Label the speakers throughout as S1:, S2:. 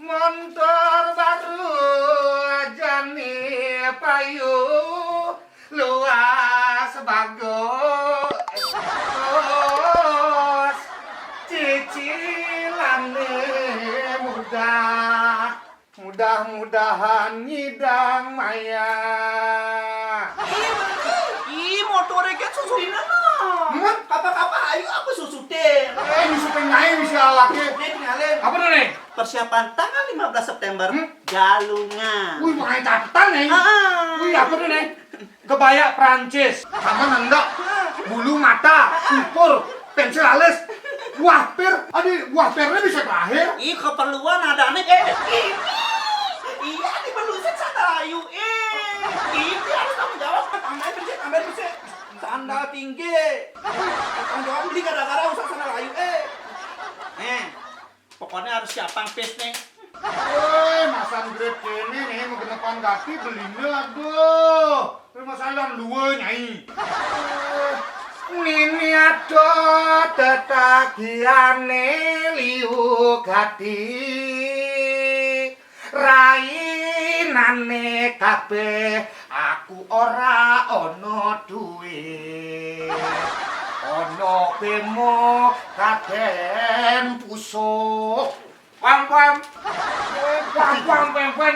S1: Motor baru aja nih payu luas bagus cicilannya mudah-mudahan ngidang maya.
S2: Ih, motornya kan susuin Apa-apa, ayo aku susutin.
S1: Bisa pengen bisa awaknya.
S2: Tinggalin.
S1: Apa tuh nih?
S2: Persiapan tanggal 15 September, Galungan.
S1: Wih, pakai catatan nih. Wih, apa tuh nih? Kebaya Prancis. Sama enggak? Bulu mata, cukur, pensil alis, wahpir. Aduh, wahpirnya bisa berakhir.
S2: Ih, keperluan ada aneh. Iya, diperlukan sana ayu. Ini harus tanggung jawab. Tambahin bersih. Sandal tinggi. Tanggung jawab beli gara-gara usah sandal ayu. Pokoknya harus siapang pes nih.
S1: Woi, masang grade kene nih mau genepan kaki belinya aduh. Terus masalah luwe nyai. Nini ado tetagiane liuk hati. Rainane kabeh aku ora ono duwe. Ono bemo kaden pusuk. Pam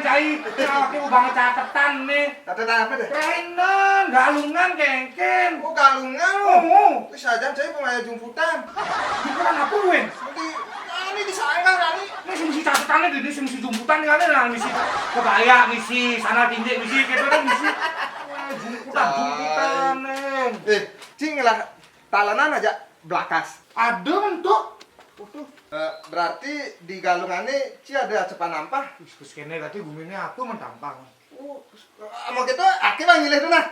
S1: cai. Aku banget catetan nih.
S3: Catatan apa deh?
S1: Kainan, galungan kengken.
S3: Oh, galungan lo.
S1: Oh,
S3: Terus aja saya pengaya jumputan.
S1: bukan aku win.
S3: Ini disangka kali.
S1: Ini misi catetannya di sini misi jumputan kan lah misi kebaya, misi sana tinggi, misi gitu kan misi. Jumputan nih.
S3: Cing lah talenan aja belakas.
S1: Ada bentuk.
S3: Berarti di galungannya Ci ada cepat nampah.
S1: Terus kene tadi guminya aku mentampang.
S3: Mau gitu, aki bang ngilih tuh nah.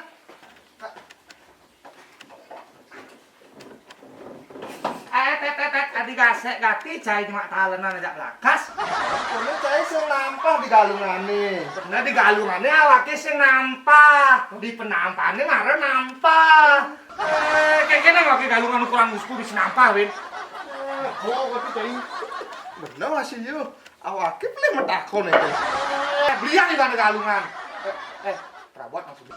S1: Tadi gasek gati jai cuma talenan aja belakas.
S3: Ini saya sing nampah di galungannya.
S1: Nah di galungannya awake sing nampah, di penampane mare nampah. Kayak kene awake galungan ukuran musku bisa nampah, Win. Oh, tapi cai.
S3: Bener masih yuk. Awaknya beli medakon itu.
S1: Belian di mana galungan. Perabot maksudnya.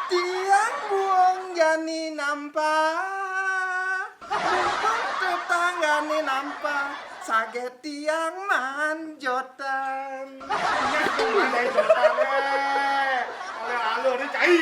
S3: Tiang buang jani nampah. Rumpun tetanggane nampah. Sage tiang manjotan.
S1: Ini cuma dari jotan. Oleh alur ini cai.